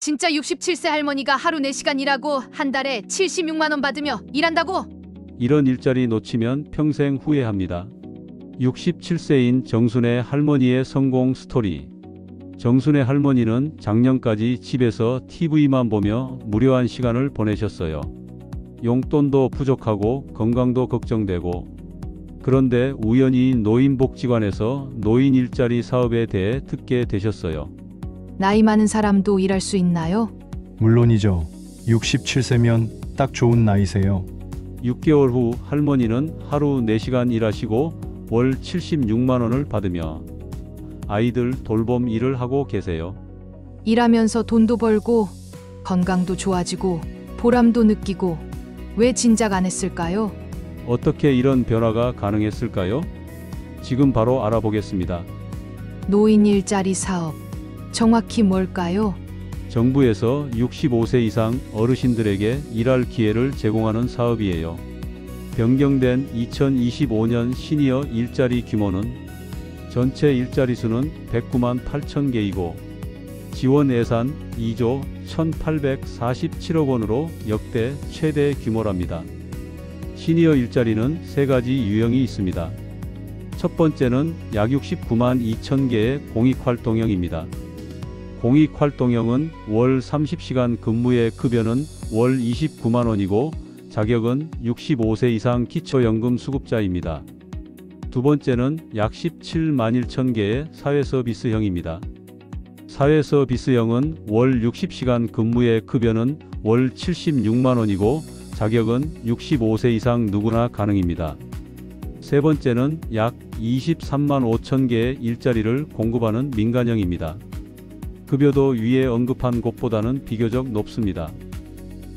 진짜 67세 할머니가 하루 4시간 일하고 한 달에 76만 원 받으며 일한다고? 이런 일자리 놓치면 평생 후회합니다. 67세인 정순의 할머니의 성공 스토리. 정순의 할머니는 작년까지 집에서 TV만 보며 무료한 시간을 보내셨어요. 용돈도 부족하고 건강도 걱정되고, 그런데 우연히 노인복지관에서 노인 일자리 사업에 대해 듣게 되셨어요. 나이 많은 사람도 일할 수 있나요? 물론이죠. 67세면 딱 좋은 나이세요. 6개월 후 할머니는 하루 4시간 일하시고 월 76만 원을 받으며 아이들 돌봄 일을 하고 계세요. 일하면서 돈도 벌고 건강도 좋아지고 보람도 느끼고 왜 진작 안 했을까요? 어떻게 이런 변화가 가능했을까요? 지금 바로 알아보겠습니다. 노인 일자리 사업. 정확히 뭘까요? 정부에서 65세 이상 어르신들에게 일할 기회를 제공하는 사업이에요. 변경된 2025년 시니어 일자리 규모는 전체 일자리 수는 109만 8천 개이고 지원 예산 2조 1,847억 원으로 역대 최대 규모랍니다. 시니어 일자리는 3가지 유형이 있습니다. 첫 번째는 약 69만 2천 개의 공익활동형입니다. 공익활동형은 월 30시간 근무의 급여는 월 29만 원이고 자격은 65세 이상 기초연금 수급자입니다. 두 번째는 약 17만 1천 개의 사회서비스형입니다. 사회서비스형은 월 60시간 근무의 급여는 월 76만 원이고 자격은 65세 이상 누구나 가능입니다. 세 번째는 약 23만 5천 개의 일자리를 공급하는 민간형입니다. 급여도 위에 언급한 곳보다는 비교적 높습니다.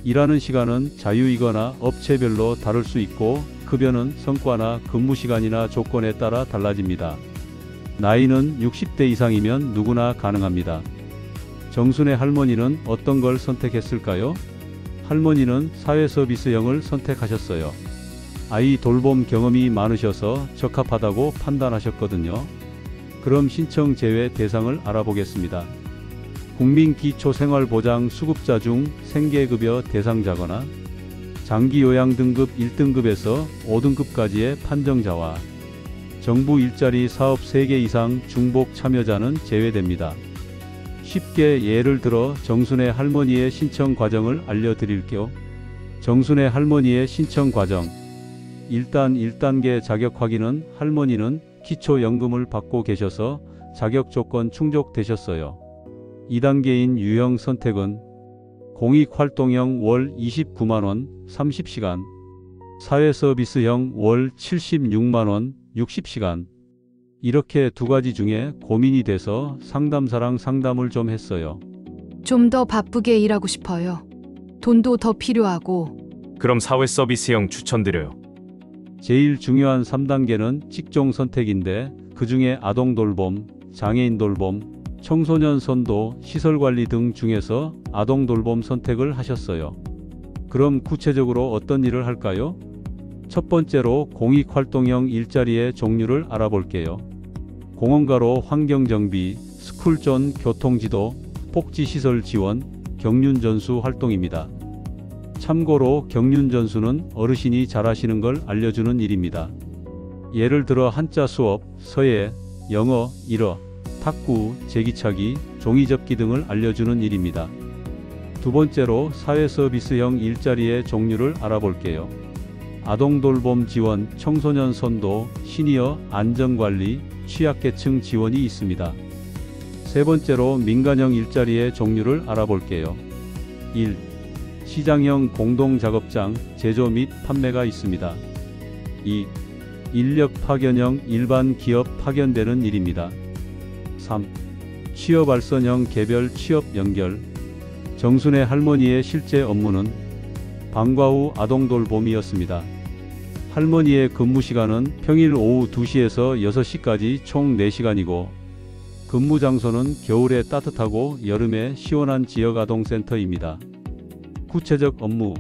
일하는 시간은 자유이거나 업체별로 다를 수 있고 급여는 성과나 근무 시간이나 조건에 따라 달라집니다. 나이는 60대 이상이면 누구나 가능합니다. 정순의 할머니는 어떤 걸 선택했을까요? 할머니는 사회서비스형을 선택하셨어요. 아이 돌봄 경험이 많으셔서 적합하다고 판단하셨거든요. 그럼 신청 제외 대상을 알아보겠습니다. 국민기초생활보장 수급자 중 생계급여 대상자거나 장기요양 등급 1등급에서 5등급까지의 판정자와 정부 일자리 사업 3개 이상 중복 참여자는 제외됩니다. 쉽게 예를 들어 정순의 할머니의 신청 과정을 알려드릴게요. 정순의 할머니의 신청 과정. 일단 1단계 자격 확인은 할머니는 기초연금을 받고 계셔서 자격 조건 충족되셨어요. 2단계인 유형 선택은 공익활동형 월 29만원 30시간, 사회서비스형 월 76만원 60시간. 이렇게 2가지 중에 고민이 돼서 상담사랑 상담을 좀 했어요. 좀 더 바쁘게 일하고 싶어요. 돈도 더 필요하고. 그럼 사회서비스형 추천드려요. 제일 중요한 3단계는 직종 선택인데 그 중에 아동 돌봄, 장애인 돌봄, 청소년 선도, 시설관리 등 중에서 아동 돌봄 선택을 하셨어요. 그럼 구체적으로 어떤 일을 할까요? 첫 번째로 공익활동형 일자리의 종류를 알아볼게요. 공원가로 환경정비, 스쿨존 교통지도, 복지시설 지원, 경륜전수 활동입니다. 참고로 경륜전수는 어르신이 잘하시는 걸 알려주는 일입니다. 예를 들어 한자 수업, 서예, 영어, 일어, 탁구, 제기차기, 종이접기 등을 알려주는 일입니다. 두 번째로 사회서비스형 일자리의 종류를 알아볼게요. 아동돌봄 지원, 청소년 선도, 시니어 안전관리, 취약계층 지원이 있습니다. 세 번째로 민간형 일자리의 종류를 알아볼게요. 1. 시장형 공동작업장, 제조 및 판매가 있습니다. 2. 인력 파견형 일반 기업 파견되는 일입니다. 3. 취업알선형 개별 취업 연결. 정순의 할머니의 실제 업무는 방과 후 아동돌봄이었습니다. 할머니의 근무시간은 평일 오후 2시에서 6시까지 총 4시간이고 근무 장소는 겨울에 따뜻하고 여름에 시원한 지역아동센터입니다. 구체적 업무.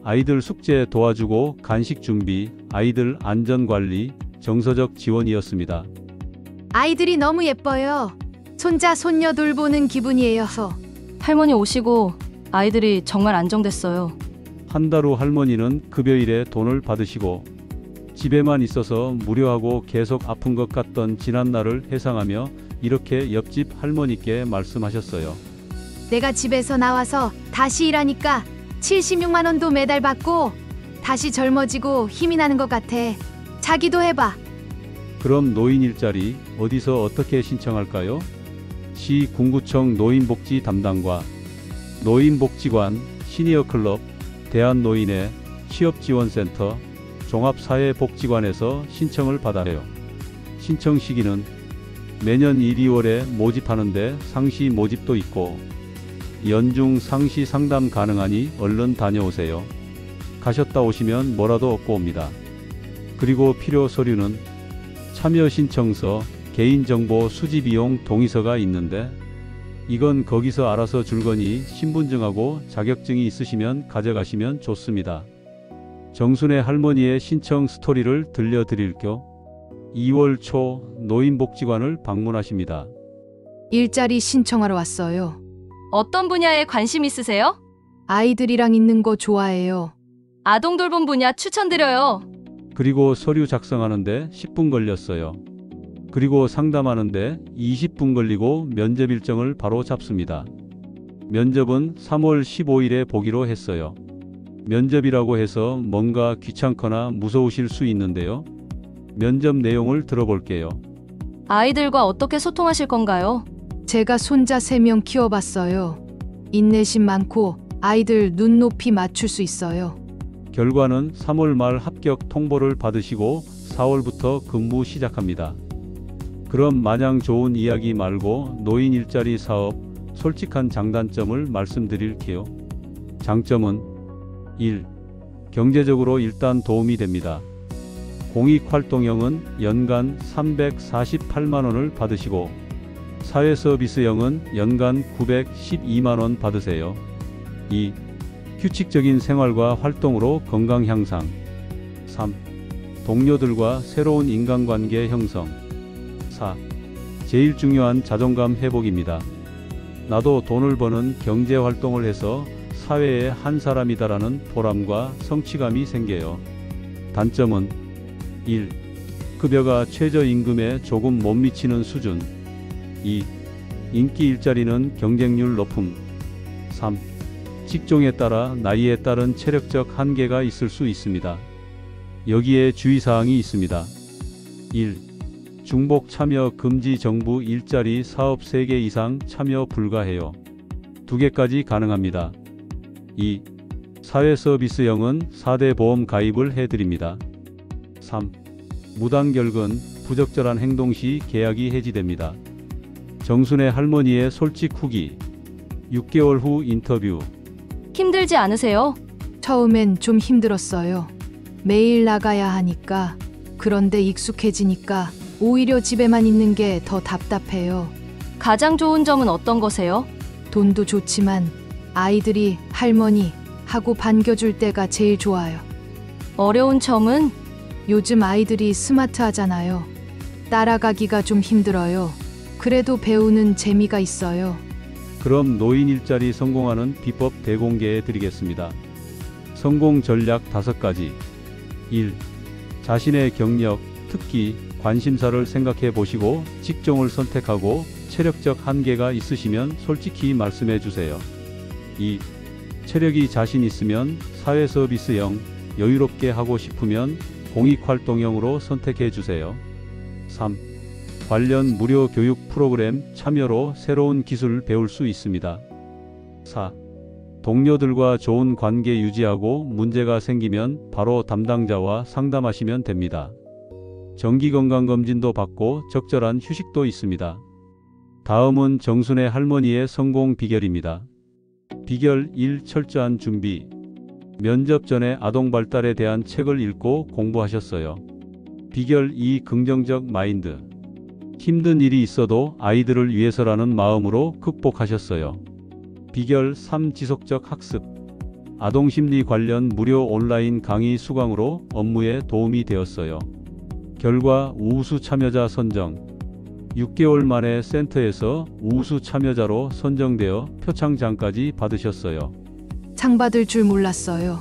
아이들 숙제 도와주고 간식 준비, 아이들 안전관리, 정서적 지원이었습니다. 아이들이 너무 예뻐요. 손자 손녀 돌보는 기분이에요. 할머니 오시고 아이들이 정말 안정됐어요. 한 달 후 할머니는 급여일에 돈을 받으시고 집에만 있어서 무료하고 계속 아픈 것 같던 지난날을 회상하며 이렇게 옆집 할머니께 말씀하셨어요. 내가 집에서 나와서 다시 일하니까 76만 원도 매달 받고 다시 젊어지고 힘이 나는 것 같아. 자기도 해봐. 그럼 노인 일자리 어디서 어떻게 신청할까요? 시 군구청 노인복지 담당과 노인복지관, 시니어클럽, 대한노인회, 취업지원센터, 종합사회복지관에서 신청을 받아요. 신청 시기는 매년 1, 2월에 모집하는데 상시 모집도 있고 연중 상시 상담 가능하니 얼른 다녀오세요. 가셨다 오시면 뭐라도 얻고 옵니다. 그리고 필요 서류는 참여 신청서, 개인정보 수집이용 동의서가 있는데 이건 거기서 알아서 줄 거니 신분증하고 자격증이 있으시면 가져가시면 좋습니다. 정순의 할머니의 신청 스토리를 들려드릴 겸 2월 초 노인복지관을 방문하십니다. 일자리 신청하러 왔어요. 어떤 분야에 관심 있으세요? 아이들이랑 있는 거 좋아해요. 아동 돌봄 분야 추천드려요. 그리고 서류 작성하는데 10분 걸렸어요. 그리고 상담하는데 20분 걸리고 면접 일정을 바로 잡습니다. 면접은 3월 15일에 보기로 했어요. 면접이라고 해서 뭔가 귀찮거나 무서우실 수 있는데요. 면접 내용을 들어볼게요. 아이들과 어떻게 소통하실 건가요? 제가 손자 3명 키워봤어요. 인내심 많고 아이들 눈높이 맞출 수 있어요. 결과는 3월 말 합격 통보를 받으시고 4월부터 근무 시작합니다. 그럼 마냥 좋은 이야기 말고 노인 일자리 사업 솔직한 장단점을 말씀드릴게요. 장점은 1. 경제적으로 일단 도움이 됩니다. 공익활동형은 연간 348만원을 받으시고 사회서비스형은 연간 912만원 받으세요. 2. 규칙적인 생활과 활동으로 건강 향상. 3. 동료들과 새로운 인간관계 형성. 4. 제일 중요한 자존감 회복입니다. 나도 돈을 버는 경제활동을 해서 사회의 한 사람이다라는 보람과 성취감이 생겨요. 단점은 1. 급여가 최저임금에 조금 못 미치는 수준. 2. 인기 일자리는 경쟁률 높음. 3. 직종에 따라 나이에 따른 체력적 한계가 있을 수 있습니다. 여기에 주의사항이 있습니다. 1. 중복 참여 금지 정부 일자리 사업 3개 이상 참여 불가해요. 2개까지 가능합니다. 2. 사회서비스형은 4대 보험 가입을 해드립니다. 3. 무단결근, 부적절한 행동 시 계약이 해지됩니다. 정순의 할머니의 솔직 후기. 6개월 후 인터뷰. 힘들지 않으세요? 처음엔 좀 힘들었어요. 매일 나가야 하니까. 그런데 익숙해지니까 오히려 집에만 있는 게 더 답답해요. 가장 좋은 점은 어떤 거세요? 돈도 좋지만 아이들이 할머니 하고 반겨줄 때가 제일 좋아요. 어려운 점은? 요즘 아이들이 스마트하잖아요. 따라가기가 좀 힘들어요. 그래도 배우는 재미가 있어요. 그럼 노인 일자리 성공하는 비법 대공개해 드리겠습니다. 성공 전략 5가지. 1. 자신의 경력, 특기, 관심사를 생각해 보시고 직종을 선택하고 체력적 한계가 있으시면 솔직히 말씀해 주세요. 2. 체력이 자신 있으면 사회서비스형, 여유롭게 하고 싶으면 공익활동형으로 선택해 주세요. 3. 관련 무료 교육 프로그램 참여로 새로운 기술을 배울 수 있습니다. 4. 동료들과 좋은 관계 유지하고 문제가 생기면 바로 담당자와 상담하시면 됩니다. 정기건강검진도 받고 적절한 휴식도 있습니다. 다음은 정순의 할머니의 성공 비결입니다. 비결 1. 철저한 준비. 면접 전에 아동 발달에 대한 책을 읽고 공부하셨어요. 비결 2. 긍정적 마인드. 힘든 일이 있어도 아이들을 위해서라는 마음으로 극복하셨어요. 비결 3. 지속적 학습. 아동심리 관련 무료 온라인 강의 수강으로 업무에 도움이 되었어요. 결과 우수 참여자 선정. 6개월 만에 센터에서 우수 참여자로 선정되어 표창장까지 받으셨어요. 상 받을 줄 몰랐어요.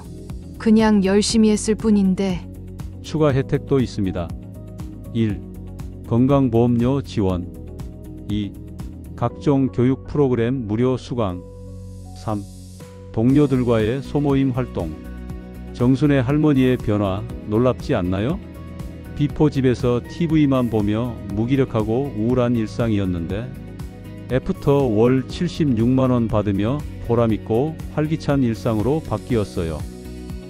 그냥 열심히 했을 뿐인데. 추가 혜택도 있습니다. 1. 건강보험료 지원. 2. 각종 교육 프로그램 무료 수강. 3. 동료들과의 소모임 활동. 정순의 할머니의 변화 놀랍지 않나요? 비포 집에서 TV만 보며 무기력하고 우울한 일상이었는데 애프터 월 76만 원 받으며 보람있고 활기찬 일상으로 바뀌었어요.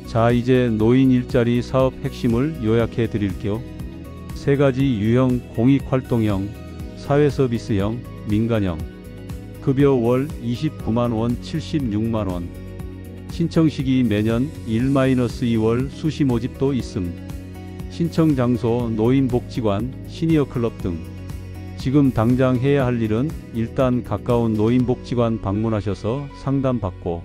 자, 이제 노인 일자리 사업 핵심을 요약해 드릴게요. 3가지 유형: 공익활동형, 사회서비스형, 민간형. 급여 월 29만 원, 76만 원. 신청 시기 매년 1-2월 수시 모집도 있음. 신청 장소 노인복지관, 시니어클럽 등. 지금 당장 해야 할 일은 일단 가까운 노인복지관 방문하셔서 상담받고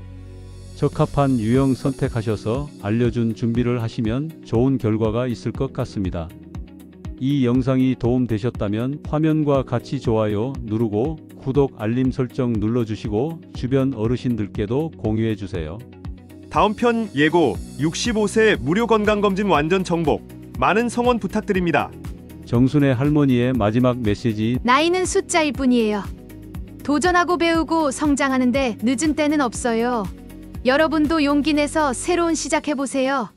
적합한 유형 선택하셔서 알려준 준비를 하시면 좋은 결과가 있을 것 같습니다. 이 영상이 도움되셨다면 화면과 같이 좋아요 누르고 구독, 알림 설정 눌러주시고 주변 어르신들께도 공유해주세요. 다음 편 예고 65세 무료 건강검진 완전 정복. 많은 성원 부탁드립니다. 정순의 할머니의 마지막 메시지. 나이는 숫자일 뿐이에요. 도전하고 배우고 성장하는데 늦은 때는 없어요. 여러분도 용기 내서 새로운 시작해보세요.